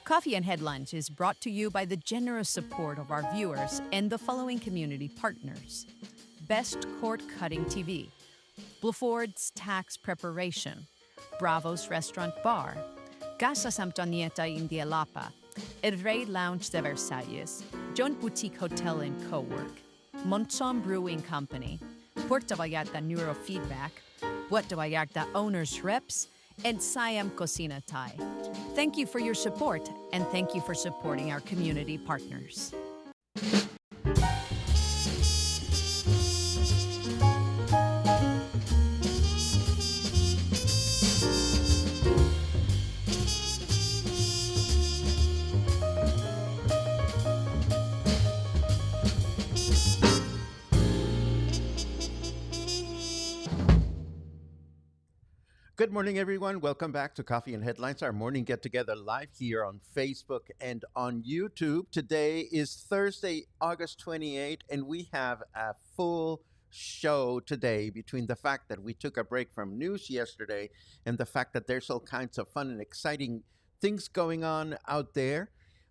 Coffee and Headlines is brought to you by the generous support of our viewers and the following community partners: Best Court Cutting TV, Bluford's Tax Preparation, Bravo's Restaurant Bar, Casa Samtonieta Indialapa, El Rey Lounge de Versalles, John Boutique Hotel and Co-work, Montzon Brewing Company, Puerto Vallarta Neurofeedback, Puerto Vallarta Owners Reps, and Siam Cocina Thai. Thank you for your support, and thank you for supporting our community partners. Good morning, everyone. Welcome back to Coffee and Headlines, our morning get-together live here on Facebook and on YouTube. Today is Thursday, August 28th, and we have a full show today between the fact that we took a break from news yesterday and the fact that there's all kinds of fun and exciting things going on out there.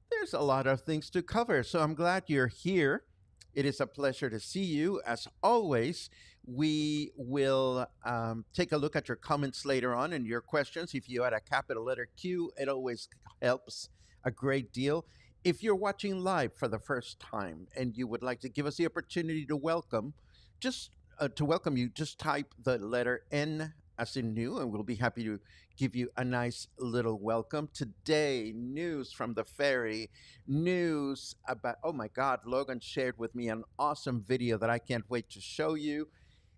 There's a lot of things to cover, so I'm glad you're here. It is a pleasure to see you. As always, we will take a look at your comments later on and your questions. If you add a capital letter Q, it always helps a great deal. If you're watching live for the first time and you would like to give us the opportunity to welcome you, just type the letter N as in new, and we'll be happy to give you a nice little welcome. Today, news from the ferry, news about, oh my God, Logan shared with me an awesome video that I can't wait to show you.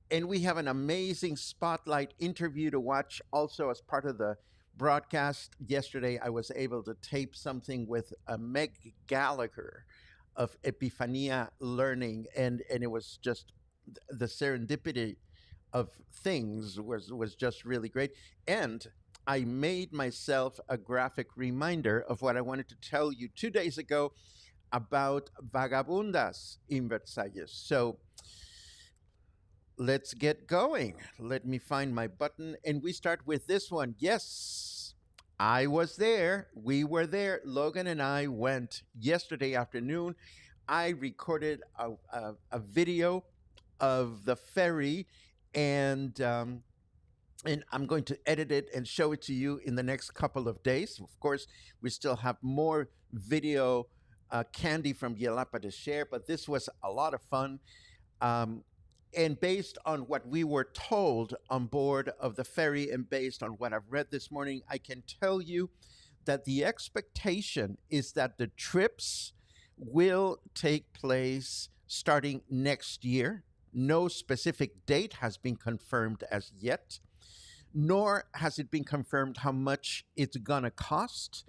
And we have an amazing spotlight interview to watch also as part of the broadcast. Yesterday, I was able to tape something with Megan Gallagher of Epifania Learning, and it was just the serendipity of things was just really great. And I made myself a graphic reminder of what I wanted to tell you 2 days ago about vagabundas in Versalles. So let's get going. Let me find my button, and we start with this one. Yes, I was there. We were there. Logan and I went yesterday afternoon. I recorded a video of the ferry, and I'm going to edit it and show it to you in the next couple of days. Of course, we still have more video candy from Yelapa to share, but this was a lot of fun. And based on what we were told on board of the ferry and based on what I've read this morning, I can tell you that the expectation is that the trips will take place starting next year. No specific date has been confirmed as yet, nor has it been confirmed how much it's going to cost.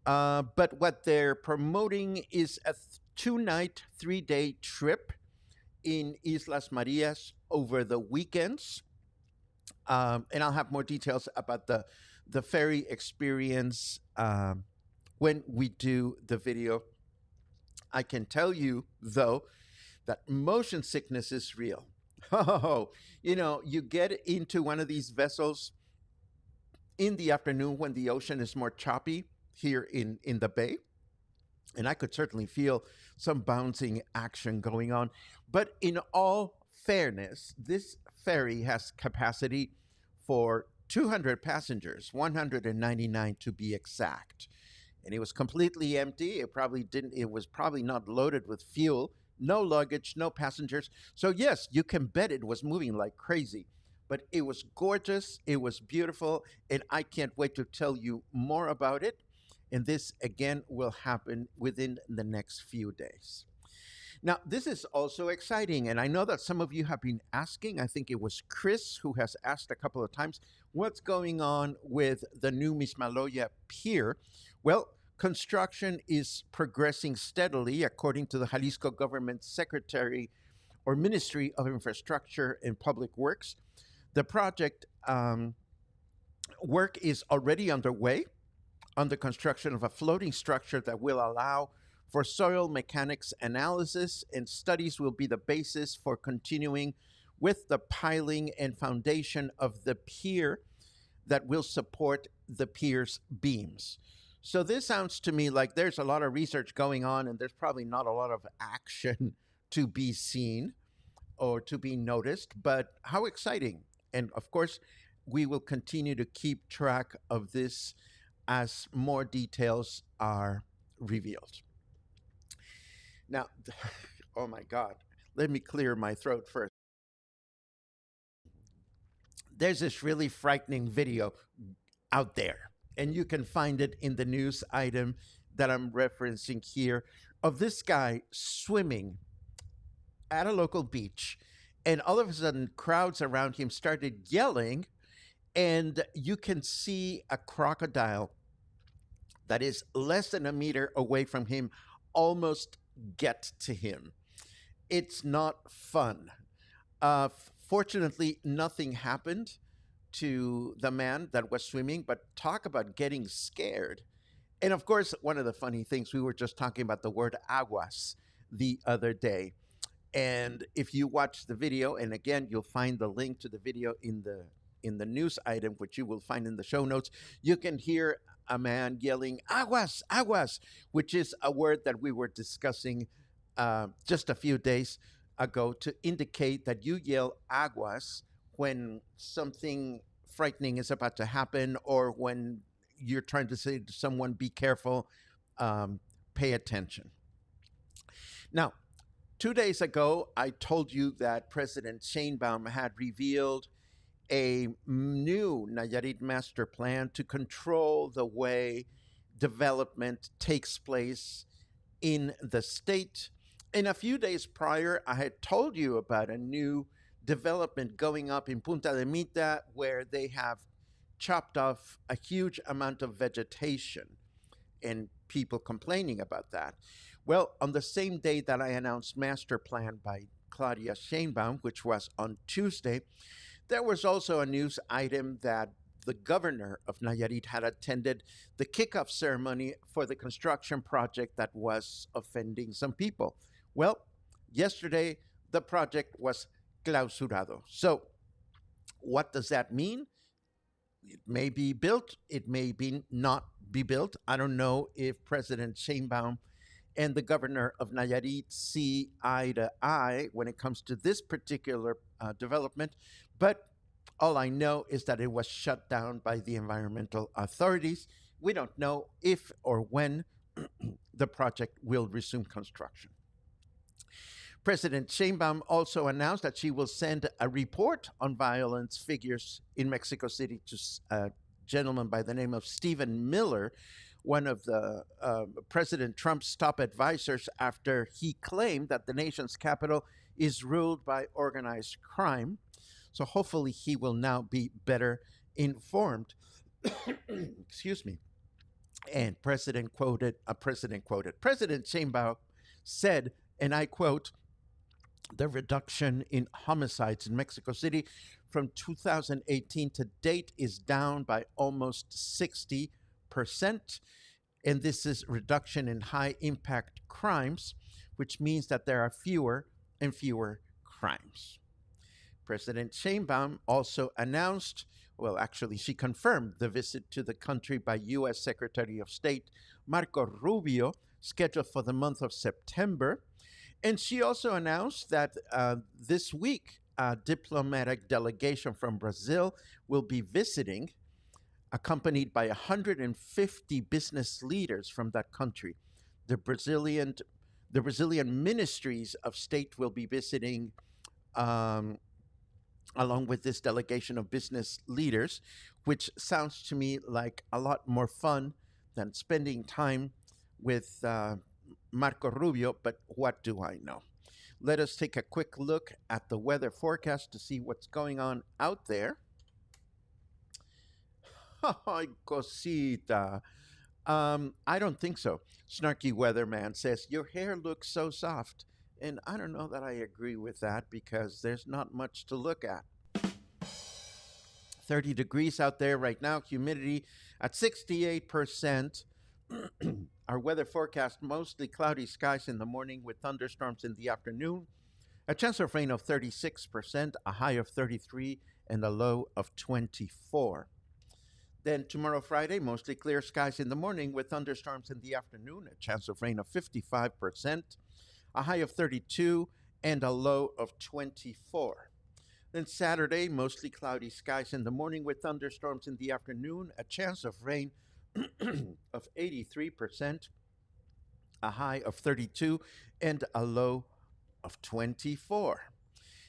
But what they're promoting is a 2-night, 3-day trip in Islas Marías over the weekends. And I'll have more details about the ferry experience when we do the video. I can tell you, though, that motion sickness is real. Oh, you get into one of these vessels in the afternoon when the ocean is more choppy here in the bay. And I could certainly feel some bouncing action going on. But in all fairness, this ferry has capacity for 200 passengers, 199 to be exact. And it was completely empty. It was probably not loaded with fuel, no luggage, no passengers. So yes, you can bet it was moving like crazy. But it was gorgeous, it was beautiful, and I can't wait to tell you more about it. And this, again, will happen within the next few days. Now, this is also exciting, and I know that some of you have been asking. I think it was Chris who has asked a couple of times, what's going on with the new Mismaloya Pier? Well, construction is progressing steadily, according to the Jalisco Government Secretary or Ministry of Infrastructure and Public Works. The project work is already underway on the construction of a floating structure that will allow for soil mechanics analysis, and studies will be the basis for continuing with the piling and foundation of the pier that will support the pier's beams. So this sounds to me like there's a lot of research going on, and there's probably not a lot of action to be seen or to be noticed, but how exciting. And of course, we will continue to keep track of this as more details are revealed. Now, oh my God, let me clear my throat first. There's this really frightening video out there, and you can find it in the news item that I'm referencing here of this guy swimming at a local beach. And all of a sudden, crowds around him started yelling, and you can see a crocodile that is less than a meter away from him almost get to him. It's not fun. Fortunately, nothing happened to the man that was swimming, but talk about getting scared. And of course, one of the funny things, we were just talking about the word aguas the other day. And if you watch the video, and again, you'll find the link to the video in the news item, which you will find in the show notes, you can hear a man yelling aguas, aguas, which is a word that we were discussing just a few days ago to indicate that you yell aguas when something frightening is about to happen, or when you're trying to say to someone, be careful, pay attention. Now, 2 days ago, I told you that President Sheinbaum had revealed a new Nayarit master plan to control the way development takes place in the state. And a few days prior, I had told you about a new development going up in Punta de Mita, where they have chopped off a huge amount of vegetation, and people complaining about that. Well, on the same day that I announced master plan by Claudia Sheinbaum, which was on Tuesday, there was also a news item that the governor of Nayarit had attended the kickoff ceremony for the construction project that was offending some people. Well, yesterday the project was clausurado. So, what does that mean? It may be built, it may be not be built. I don't know if President Sheinbaum and the governor of Nayarit see eye to eye when it comes to this particular development, but all I know is that it was shut down by the environmental authorities. We don't know if or when the project will resume construction. President Sheinbaum also announced that she will send a report on violence figures in Mexico City to a gentleman by the name of Stephen Miller, one of the President Trump's top advisors, after he claimed that the nation's capital is ruled by organized crime. So hopefully he will now be better informed. Excuse me. And President Sheinbaum said, and I quote, the reduction in homicides in Mexico City from 2018 to date is down by almost 60%. And this is reduction in high impact crimes, which means that there are fewer and fewer crimes. President Sheinbaum also announced, well, actually, she confirmed the visit to the country by U.S. Secretary of State Marco Rubio, scheduled for the month of September. And she also announced that this week, a diplomatic delegation from Brazil will be visiting, accompanied by 150 business leaders from that country. The Brazilian ministries of state will be visiting along with this delegation of business leaders, which sounds to me like a lot more fun than spending time with Marco Rubio, but what do I know? Let us take a quick look at the weather forecast to see what's going on out there. Ay, cosita. I don't think so. Snarky Weatherman says, your hair looks so soft. And I don't know that I agree with that, because there's not much to look at. 30 degrees out there right now, humidity at 68%. Our weather forecast, mostly cloudy skies in the morning with thunderstorms in the afternoon. A chance of rain of 36%, a high of 33, and a low of 24. Then tomorrow, Friday, mostly clear skies in the morning with thunderstorms in the afternoon, a chance of rain of 55%, a high of 32, and a low of 24. Then Saturday, mostly cloudy skies in the morning with thunderstorms in the afternoon, a chance of rain of 83%, a high of 32, and a low of 24.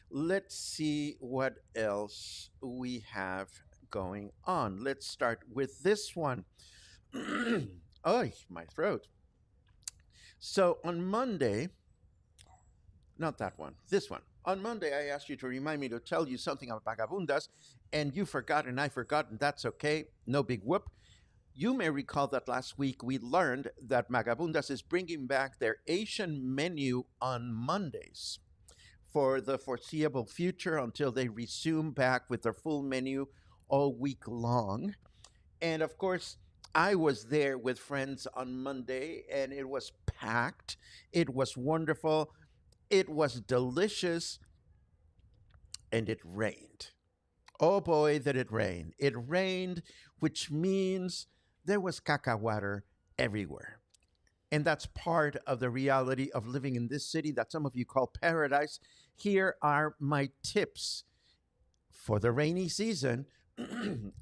Let's see what else we have going on. Let's start with this one. Oh, my throat. So on Monday, not that one, this one. On Monday, I asked you to remind me to tell you something about vagabundas, and you forgot, and I forgot, and that's okay. No big whoop. You may recall that last week we learned that Vagabundas is bringing back their Asian menu on Mondays for the foreseeable future until they resume back with their full menu all week long. And of course, I was there with friends on Monday and it was packed. It was wonderful. It was delicious. And it rained. Oh boy, did it rain. It rained, which means there was caca water everywhere. And that's part of the reality of living in this city that some of you call paradise. Here are my tips for the rainy season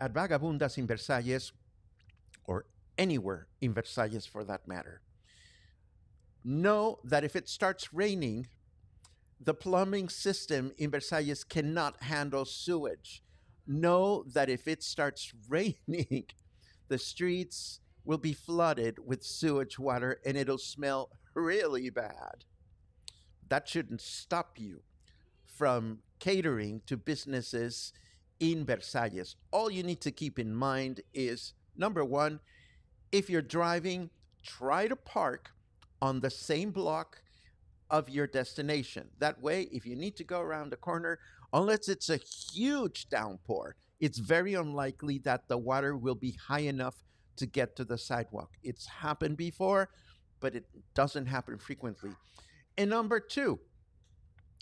at Vagabundas in Versalles, or anywhere in Versalles for that matter. Know that if it starts raining, the plumbing system in Versalles cannot handle sewage. Know that if it starts raining, the streets will be flooded with sewage water and it'll smell really bad. That shouldn't stop you from catering to businesses in Versalles. All you need to keep in mind is number one, if you're driving, try to park on the same block of your destination. That way, if you need to go around the corner, unless it's a huge downpour, it's very unlikely that the water will be high enough to get to the sidewalk. It's happened before, but it doesn't happen frequently. And number two,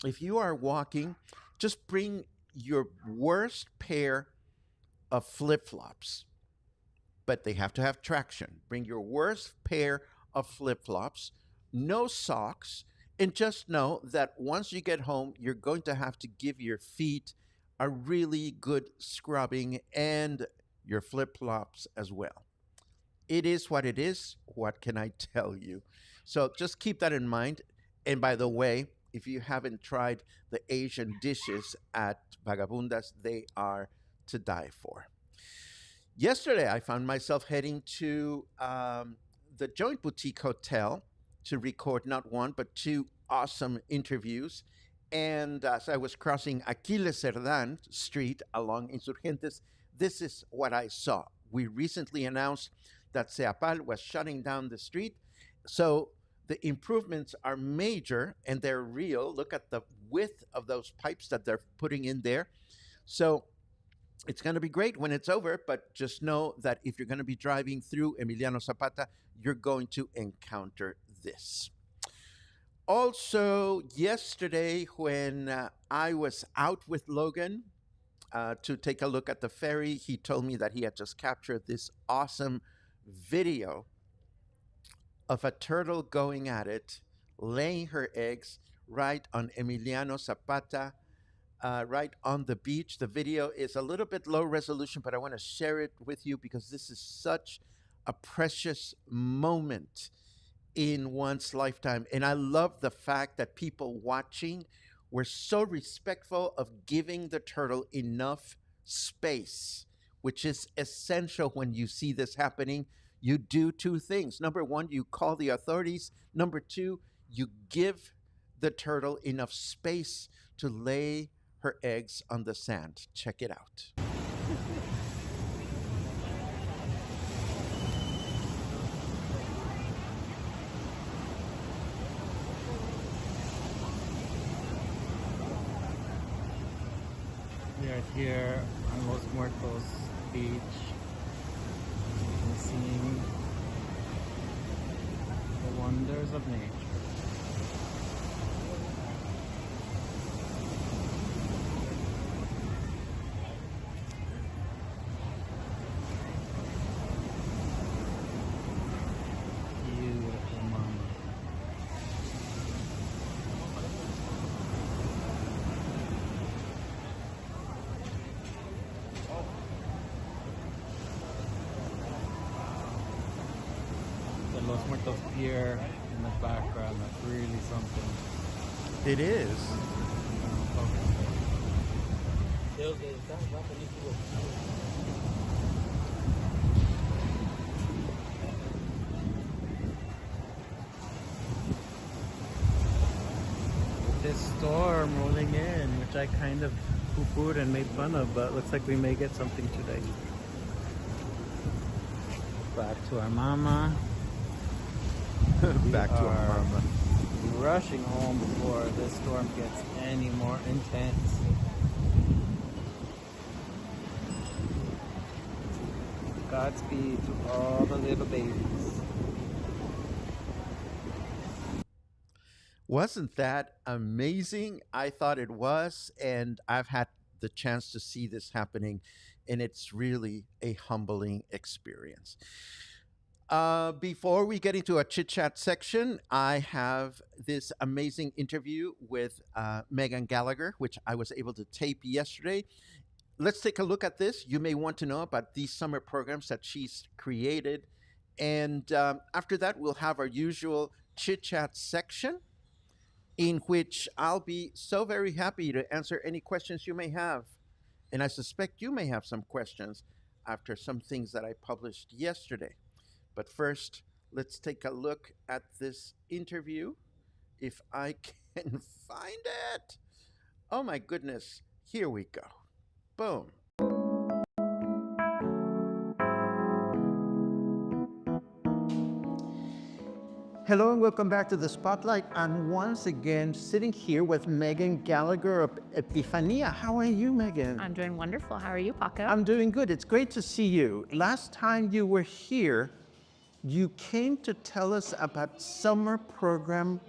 if you are walking, just bring your worst pair of flip-flops, but they have to have traction. Bring your worst pair of flip-flops, no socks, and just know that once you get home, you're going to have to give your feet a really good scrubbing and your flip-flops as well. It is what it is. What can I tell you? So just keep that in mind. And by the way, if you haven't tried the Asian dishes at Vagabundas, they are to die for. Yesterday, I found myself heading to the Joint Boutique Hotel to record not one, but two awesome interviews. And as I was crossing Aquiles Cerdán Street along Insurgentes, this is what I saw. We recently announced that Ceapal was shutting down the street. So the improvements are major and they're real. Look at the width of those pipes that they're putting in there. So it's going to be great when it's over, but just know that if you're going to be driving through Emiliano Zapata, you're going to encounter this. Also, yesterday when I was out with Logan to take a look at the ferry, he told me that he had just captured this awesome video of a turtle going at it, laying her eggs right on Emiliano Zapata, right on the beach. The video is a little bit low resolution, but I want to share it with you because this is such a precious moment in one's lifetime. And I love the fact that people watching were so respectful of giving the turtle enough space, which is essential when you see this happening. You do two things. Number one, you call the authorities. Number two, you give the turtle enough space to lay her eggs on the sand. Check it out. We are here on Los Muertos Beach, seeing the wonders of nature. with the pier in the background. That's really something. It is. This storm rolling in, which I kind of poo-pooed and made fun of, but looks like we may get something today. Back to our mama. Back to our mama. Rushing home before this storm gets any more intense. Godspeed to all the little babies. Wasn't that amazing? I thought it was, and I've had the chance to see this happening, and it's really a humbling experience. Before we get into a chit chat section, I have this amazing interview with Megan Gallagher, which I was able to tape yesterday. Let's take a look at this. You may want to know about these summer programs that she's created. And after that, we'll have our usual chit chat section, in which I'll be so very happy to answer any questions you may have. And I suspect you may have some questions after some things that I published yesterday. But first, let's take a look at this interview, if I can find it. Oh my goodness, here we go. Boom. Hello and welcome back to the Spotlight. I'm once again sitting here with Megan Gallagher of Epifania. How are you, Megan? I'm doing wonderful. How are you, Paco? I'm doing good. It's great to see you. Last time you were here, you came to tell us about summer programs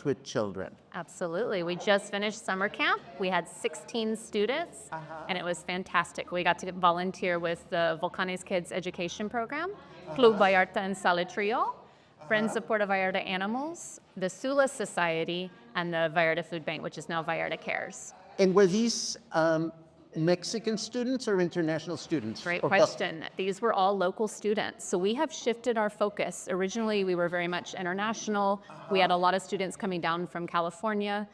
with children. Absolutely. We just finished summer camp. We had 16 students, and it was fantastic. We got to volunteer with the Volcanes Kids Education Program, Club Vallarta and Salatrio, Friends of Puerto Vallarta Animals, the Sula Society, and the Vallarta Food Bank, which is now Vallarta Cares. And were these Mexican students or international students? Great question. These were all local students. So we have shifted our focus. Originally, we were very much international. We had a lot of students coming down from California,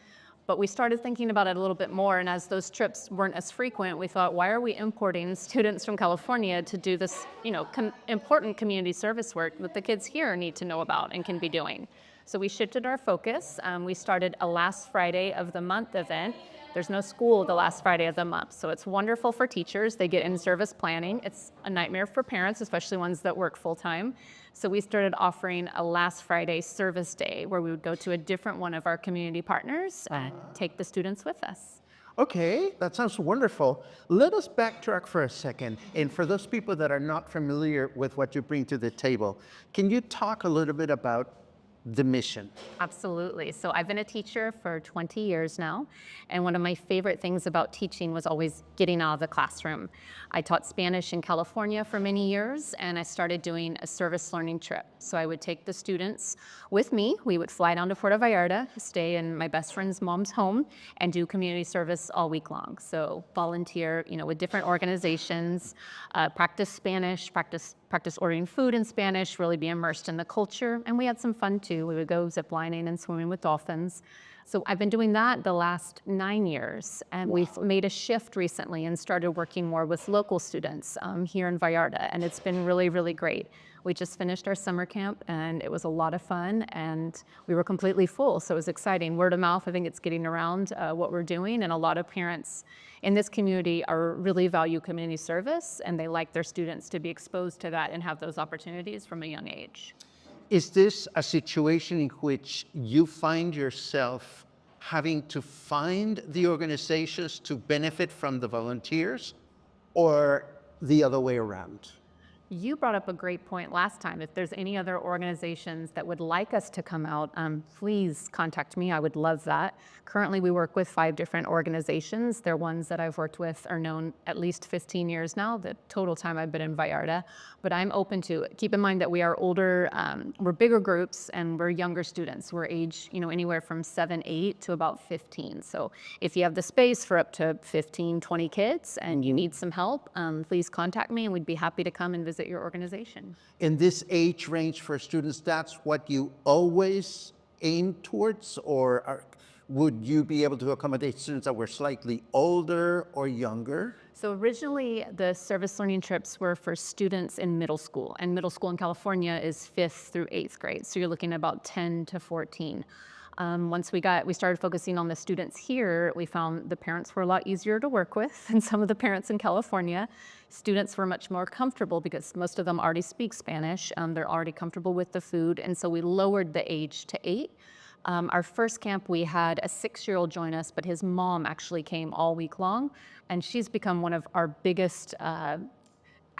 but we started thinking about it a little bit more. And as those trips weren't as frequent, we thought, why are we importing students from California to do this, important community service work that the kids here need to know about and can be doing? So we shifted our focus. We started a last Friday of the month event. There's no school the last Friday of the month, so it's wonderful for teachers. They get in-service planning. It's a nightmare for parents, especially ones that work full-time. So we started offering a last Friday service day where we would go to a different one of our community partners and take the students with us. Okay, that sounds wonderful. Let us backtrack for a second. And for those people that are not familiar with what you bring to the table, can you talk a little bit about the mission? Absolutely. So I've been a teacher for 20 years now, and one of my favorite things about teaching was always getting out of the classroom. I taught Spanish in California for many years, and I started doing a service learning trip. So I would take the students with me. We would fly down to Puerto Vallarta, stay in my best friend's mom's home, and do community service all week long. So volunteer, with different organizations, practice Spanish, practice ordering food in Spanish, really be immersed in the culture. And we had some fun too. We would go ziplining and swimming with dolphins. So I've been doing that the last 9 years. And we've made a shift recently and started working more with local students here in Vallarta. And it's been really, really great. We just finished our summer camp and it was a lot of fun and we were completely full. So it was exciting. Word of mouth, I think it's getting around what we're doing. And a lot of parents in this community really value community service and they like their students to be exposed to that and have those opportunities from a young age. Is this a situation in which you find yourself having to find the organizations to benefit from the volunteers or the other way around? You brought up a great point last time. If there's any other organizations that would like us to come out, please contact me. I would love that. Currently, we work with 5 different organizations. They're ones that I've worked with are known at least 15 years now, the total time I've been in Vallarta. But I'm open to it. Keep in mind that we are older, we're bigger groups, and we're younger students. We're age, anywhere from 7, 8 to about 15. So if you have the space for up to 15, 20 kids and you need some help, please contact me and we'd be happy to come and visit visit your organization. In this age range for students, that's what you always aim towards, or would you be able to accommodate students that were slightly older or younger? So originally, the service learning trips were for students in middle school, and middle school in California is 5th through 8th grade. So you're looking at about 10 to 14. Once we started focusing on the students here, we found the parents were a lot easier to work with than some of the parents in California. Students were much more comfortable because most of them already speak Spanish. They're already comfortable with the food, and so we lowered the age to 8. Our first camp, we had a 6-year-old join us, but his mom actually came all week long, and she's become one of our biggest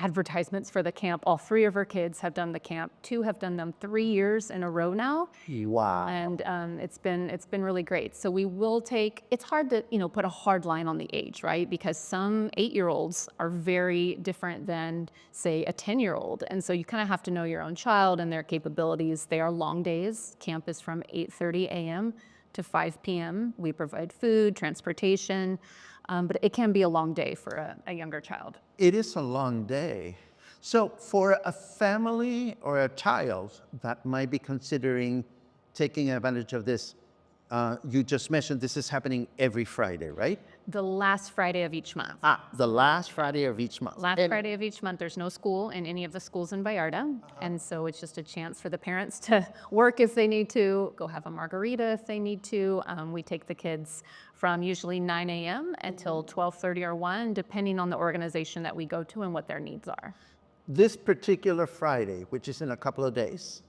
advertisements for the camp. All 3 of her kids have done the camp. 2 have done them 3 years in a row now. Wow. And it's been really great. So we will take, it's hard to, put a hard line on the age, right? Because some 8-year-olds are very different than, say, a 10-year-old. And so you kind of have to know your own child and their capabilities. They are long days. Camp is from 8:30 a.m. to 5 p.m. We provide food, transportation, but it can be a long day for a younger child. It is a long day. So for a family or a child that might be considering taking advantage of this, you just mentioned this is happening every Friday, right? The last Friday of each month. The last Friday of each month. Friday of each month, there's no school in any of the schools in Vallarta. And so it's just a chance for the parents to work if they need to, go have a margarita if they need to. We take the kids from usually 9 a.m. until 12:30 or 1, depending on the organization that we go to and what their needs are. This particular Friday, which is in a couple of days,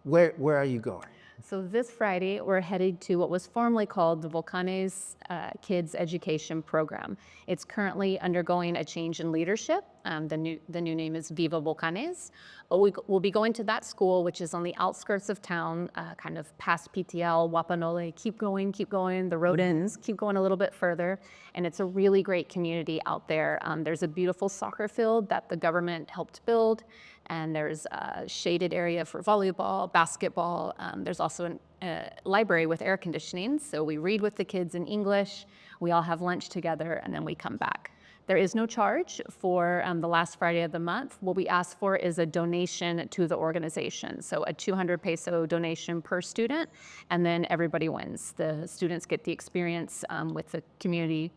where are you going? So this Friday, we're headed to what was formerly called the Volcanes Kids Education Program. It's currently undergoing a change in leadership. The new name is Viva Volcanes. We'll be going to that school, which is on the outskirts of town, kind of past PTL, Wapanole. Keep going. The road ends. Keep going a little bit further. And it's a really great community out there. There's a beautiful soccer field that the government helped build. And there's a shaded area for volleyball, basketball. There's also a library with air conditioning. So we read with the kids in English. We all have lunch together, and then we come back. There is no charge for the last Friday of the month. What we ask for is a donation to the organization. So a 200 peso donation per student, and then everybody wins. The students get the experience with the community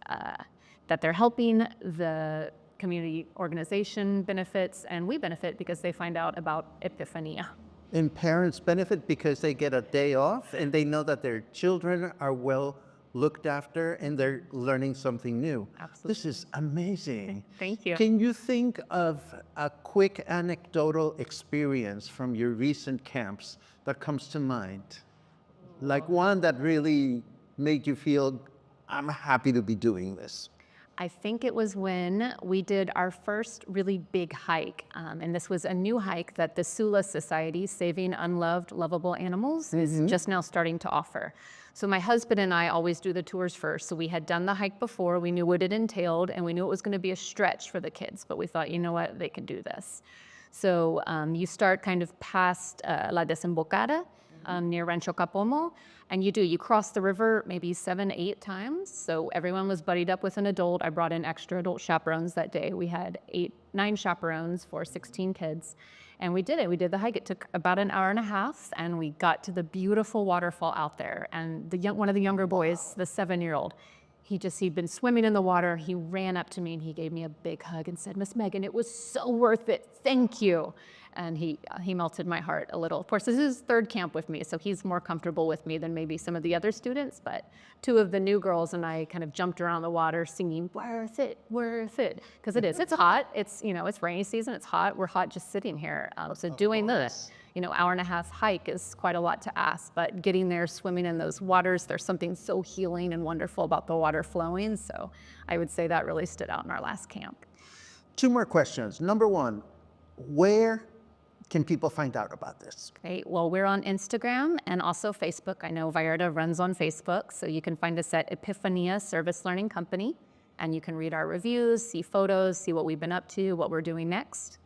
that they're helping. The community organization benefits, and we benefit because they find out about Epifania. And parents benefit because they get a day off and they know that their children are well looked after and they're learning something new. Absolutely. This is amazing. Thank you. Can you think of a quick anecdotal experience from your recent camps that comes to mind? Like one that really made you feel, I'm happy to be doing this. I think it was when we did our first really big hike. And this was a new hike that the Sula Society, Saving Unloved Lovable Animals, is just now starting to offer. So my husband and I always do the tours first. So we had done the hike before, we knew what it entailed, and we knew it was going to be a stretch for the kids. But we thought, you know what, they can do this. So you start kind of past La Desembocada, near Rancho Capomo, and you cross the river maybe 7, 8 times. So everyone was buddied up with an adult. I brought in extra adult chaperones that day. We had 9 chaperones for 16 kids, and we did it. We did the hike. It took about an hour and a half, and we got to the beautiful waterfall out there. And one of the younger boys, the 7-year-old, he'd been swimming in the water. He ran up to me and he gave me a big hug and said, "Miss Megan, it was so worth it. Thank you." And he melted my heart a little. Of course, this is his 3rd camp with me, so he's more comfortable with me than maybe some of the other students. But 2 of the new girls and I kind of jumped around the water singing, "Worth it, worth it." Because it is. It's hot. It's rainy season. It's hot. We're hot just sitting here. So doing this, hour and a half hike is quite a lot to ask. But getting there, swimming in those waters, there's something so healing and wonderful about the water flowing. So I would say that really stood out in our last camp. 2 more questions. Number 1, where can people find out about this? Great. Well, we're on Instagram and also Facebook. I know Vallarta runs on Facebook, so you can find us at Epifania Service Learning Company, and you can read our reviews, see photos, see what we've been up to, what we're doing next.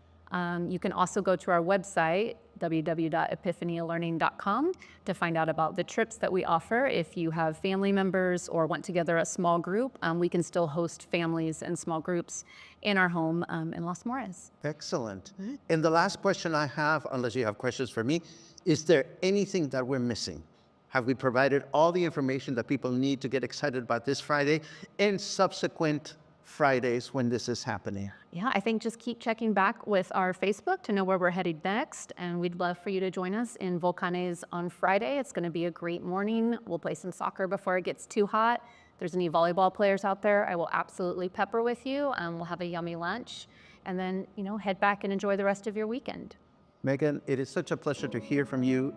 You can also go to our website, www.epifanialearning.com to find out about the trips that we offer. If you have family members or want together a small group, we can still host families and small groups in our home in Islas Marías. Excellent. And the last question I have, unless you have questions for me, is there anything that we're missing? Have we provided all the information that people need to get excited about this Friday and subsequent Fridays when this is happening? Yeah, I think just keep checking back with our Facebook to know where we're headed next. And we'd love for you to join us in Volcanes on Friday. It's going to be a great morning. We'll play some soccer before it gets too hot. If there's any volleyball players out there, I will absolutely pepper with you. We'll have a yummy lunch and then, head back and enjoy the rest of your weekend. Megan, it is such a pleasure to hear from you.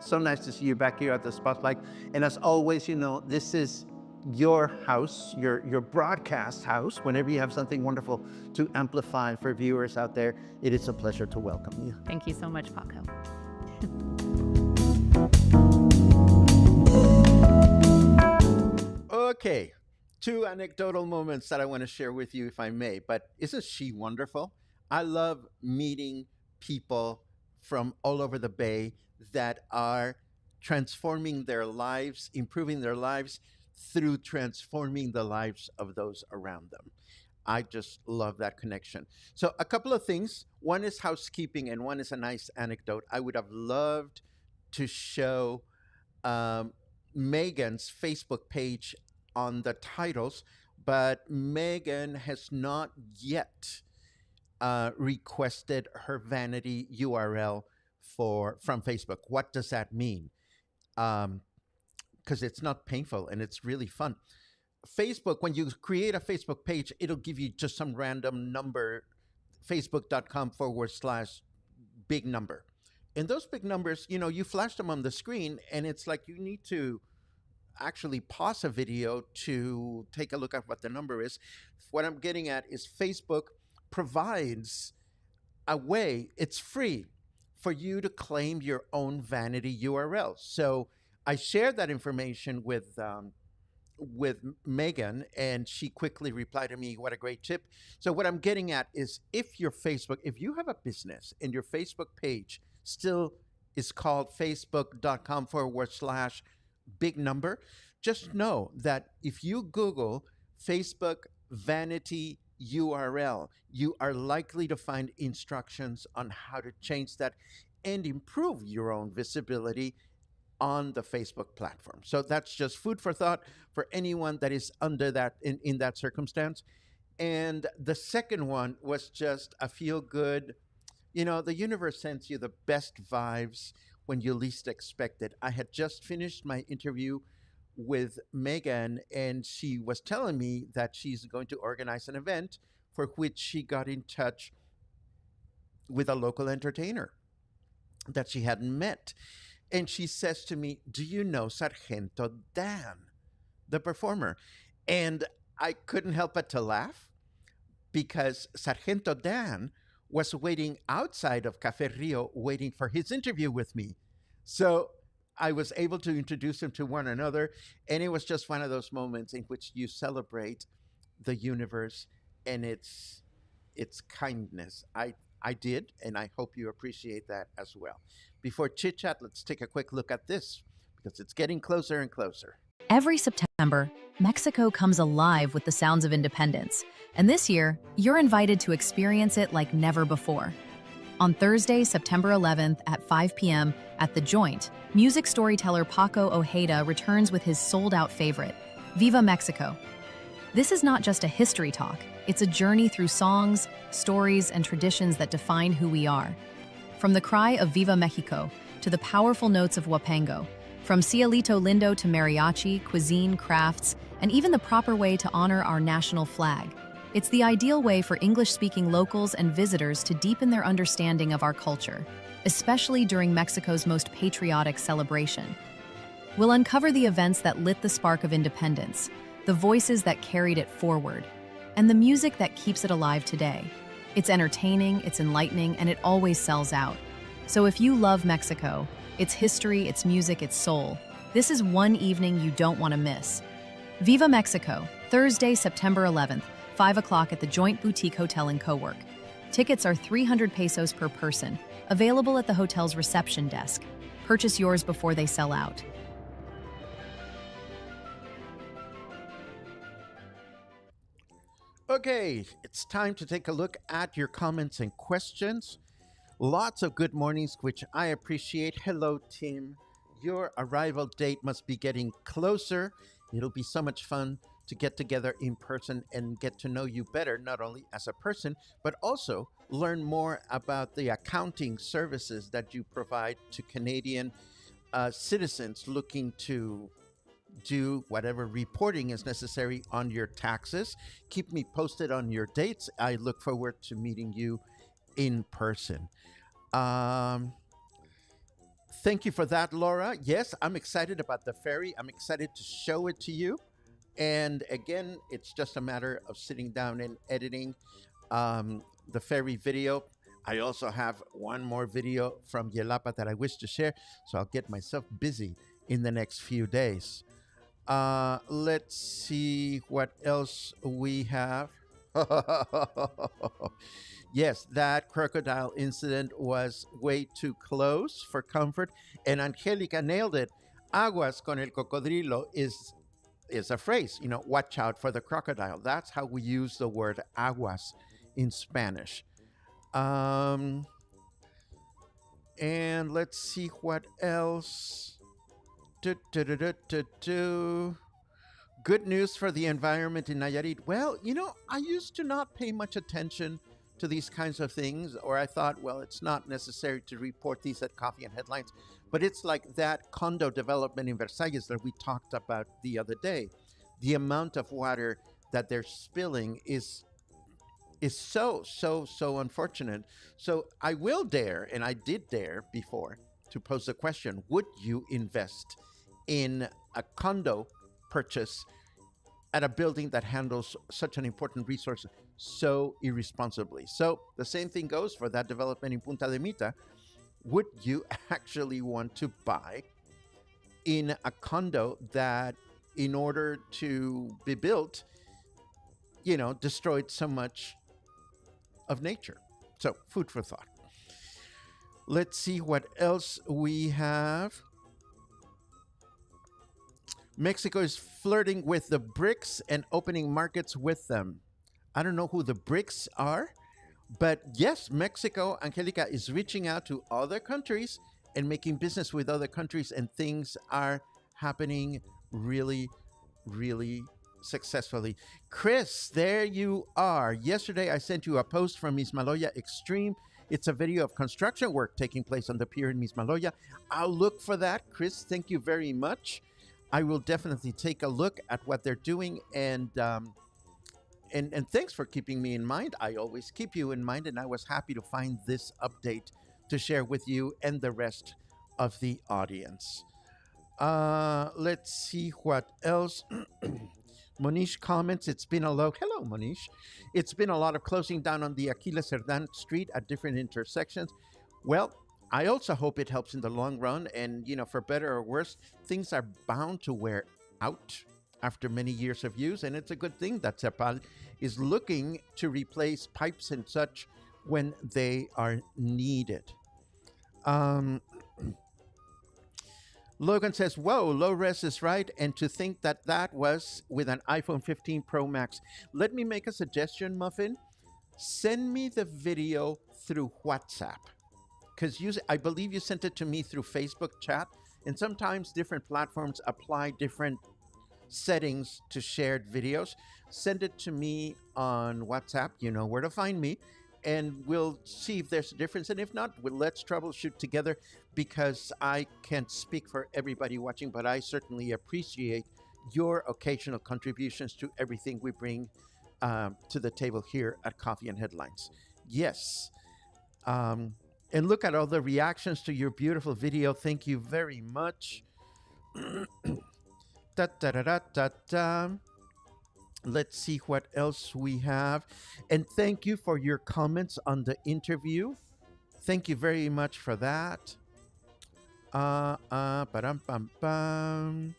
So nice to see you back here at the Spotlight. And as always, this is your house, your broadcast house. Whenever you have something wonderful to amplify for viewers out there, it is a pleasure to welcome you. Thank you so much, Paco. Okay, 2 anecdotal moments that I want to share with you, if I may. But isn't she wonderful? I love meeting people from all over the Bay that are transforming their lives, improving their lives through transforming the lives of those around them. I just love that connection. So a couple of things. One is housekeeping and one is a nice anecdote. I would have loved to show Megan's Facebook page on the titles, but Megan has not yet requested her vanity URL from Facebook. What does that mean? Because it's not painful and it's really fun. Facebook, when you create a Facebook page, it'll give you just some random number, facebook.com/big number. And those big numbers, you flash them on the screen and it's like you need to actually pause a video to take a look at what the number is. What I'm getting at is Facebook provides a way, it's free, for you to claim your own vanity URL. So I shared that information with Megan, and she quickly replied to me, what a great tip. So what I'm getting at is if you have a business and your Facebook page still is called facebook.com/big number, just know that if you Google Facebook vanity URL, you are likely to find instructions on how to change that and improve your own visibility on the Facebook platform. So that's just food for thought for anyone that is under that in that circumstance. And the second one was just a feel good. The universe sends you the best vibes when you least expect it. I had just finished my interview with Megan, and she was telling me that she's going to organize an event for which she got in touch with a local entertainer that she hadn't met. And she says to me, do you know Sargento Dan, the performer? And I couldn't help but to laugh because Sargento Dan was waiting outside of Café Rio waiting for his interview with me. So I was able to introduce them to one another, and it was just one of those moments in which you celebrate the universe and its kindness. I did, and I hope you appreciate that as well. Before chit chat, let's take a quick look at this because it's getting closer and closer. Every September, Mexico comes alive with the sounds of independence, and this year, you're invited to experience it like never before. On Thursday, September 11th at 5 p.m. at The Joint, music storyteller Paco Ojeda returns with his sold-out favorite, Viva Mexico. This is not just a history talk, it's a journey through songs, stories, and traditions that define who we are. From the cry of Viva Mexico to the powerful notes of Huapango, from Cielito Lindo to mariachi, cuisine, crafts, and even the proper way to honor our national flag. It's the ideal way for English-speaking locals and visitors to deepen their understanding of our culture, especially during Mexico's most patriotic celebration. We'll uncover the events that lit the spark of independence, the voices that carried it forward, and the music that keeps it alive today. It's entertaining, it's enlightening, and it always sells out. So if you love Mexico, its history, its music, its soul, this is one evening you don't want to miss. Viva Mexico, Thursday, September 11th, 5 o'clock at the Joint Boutique Hotel and Co-work. Tickets are 300 pesos per person, Available at the hotel's reception desk. Purchase yours before they sell out. Okay, it's time to take a look at your comments and questions. Lots of good mornings, which I appreciate. Hello, Tim. Your arrival date must be getting closer. It'll be so much fun to get together in person and get to know you better, not only as a person, but also learn more about the accounting services that you provide to Canadian citizens looking to do whatever reporting is necessary on your taxes. Keep me posted on your dates. I look forward to meeting you in person. Thank you for that, Laura. Yes, I'm excited about the ferry. I'm excited to show it to you. And again, it's just a matter of sitting down and editing the ferry video. I also have one more video from Yelapa that I wish to share, so I'll get myself busy in the next few days. Let's see what else we have. Yes, that crocodile incident was way too close for comfort, and Angelica nailed it. Aguas con el cocodrilo is a phrase, watch out for the crocodile. That's how we use the word aguas in Spanish. And let's see what else. Good news for the environment in Nayarit. Well, I used to not pay much attention to these kinds of things, or I thought, well, it's not necessary to report these at Coffee and Headlines. But it's like that condo development in Versailles that we talked about the other day. The amount of water that they're spilling is so unfortunate. So I will dare, and I did dare before, to pose the question, would you invest in a condo purchase at a building that handles such an important resource so irresponsibly? So the same thing goes for that development in Punta de Mita. Would you actually want to buy in a condo that, in order to be built, destroyed so much of nature? So, food for thought. Let's see what else we have. Mexico is flirting with the BRICS and opening markets with them. I don't know who the BRICS are, but yes, Mexico, Angelica, is reaching out to other countries and making business with other countries, and things are happening really, really successfully. Chris, there you are. Yesterday, I sent you a post from Mismaloya Extreme. It's a video of construction work taking place on the pier in Mismaloya. I'll look for that. Chris, thank you very much. I will definitely take a look at what they're doing, and thanks for keeping me in mind. I always keep you in mind, and I was happy to find this update to share with you and the rest of the audience. Let's see what else. Monish comments, it's been a lot. Hello, Monish. It's been a lot of closing down on the Aquiles Cerdán Street at different intersections. Well, I also hope it helps in the long run. And, for better or worse, things are bound to wear out after many years of use. And it's a good thing that CEPAL is looking to replace pipes and such when they are needed. Logan says, whoa, low res is right. And to think that was with an iPhone 15 Pro Max. Let me make a suggestion, Muffin. Send me the video through WhatsApp. Because I believe you sent it to me through Facebook chat. And sometimes different platforms apply different settings to shared videos. Send it to me on WhatsApp. You know where to find me. And we'll see if there's a difference. And if not, let's troubleshoot together, because I can't speak for everybody watching, but I certainly appreciate your occasional contributions to everything we bring to the table here at Coffee and Headlines. Yes. And look at all the reactions to your beautiful video. Thank you very much. Da, da, da, da, da, da. Let's see what else we have. And thank you for your comments on the interview. Thank you very much for that. Ba-dum-bum-bum.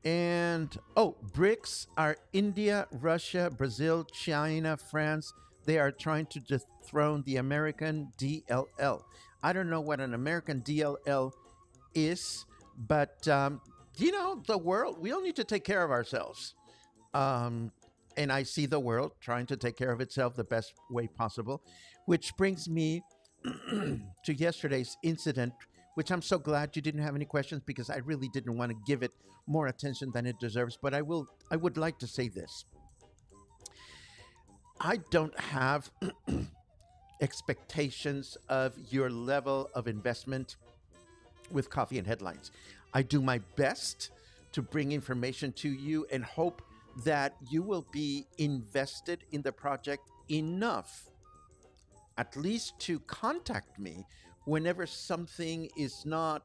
And, BRICS are India, Russia, Brazil, China, France, They are trying to dethrone the American DLL. I don't know what an American DLL is, but the world, we all need to take care of ourselves. Um, and I see the world trying to take care of itself the best way possible, which brings me to yesterday's incident, which I'm so glad you didn't have any questions because I really didn't want to give it more attention than it deserves. But I would like to say this. I don't have expectations of your level of investment with Coffee and Headlines. I do my best to bring information to you and hope that you will be invested in the project enough, at least to contact me whenever something is not,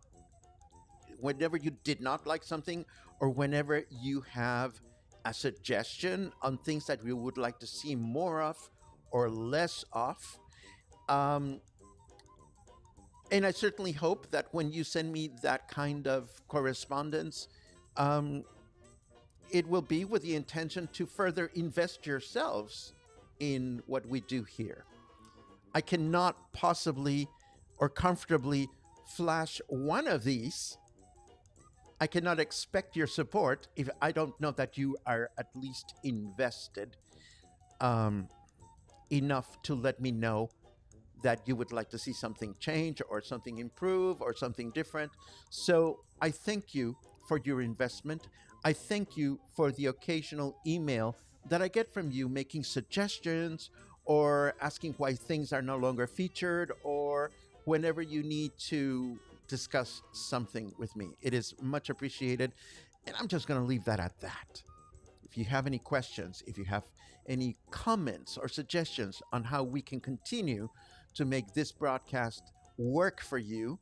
whenever you did not like something, or whenever you have a suggestion on things that you would like to see more of or less of. Um, and I certainly hope that when you send me that kind of correspondence, um, it will be with the intention to further invest yourselves in what we do here. I cannot possibly or comfortably flash one of these. I cannot expect your support if I don't know that you are at least invested enough to let me know that you would like to see something change or something improve or something different. So I thank you for your investment. I thank you for the occasional email that I get from you making suggestions or asking why things are no longer featured or whenever you need to discuss something with me. It is much appreciated. And I'm just going to leave that at that. If you have any questions, if you have any comments or suggestions on how we can continue to make this broadcast work for you,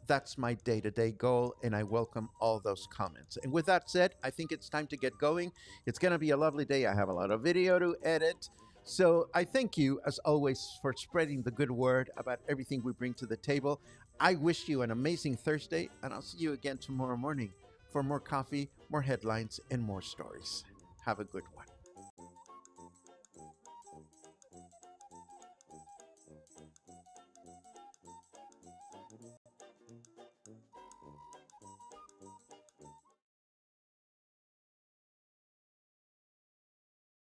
that's my day-to-day goal, and I welcome all those comments. And with that said, I think it's time to get going. It's going to be a lovely day. I have a lot of video to edit. So I thank you, as always, for spreading the good word about everything we bring to the table. I wish you an amazing Thursday, and I'll see you again tomorrow morning for more coffee, more headlines, and more stories. Have a good one.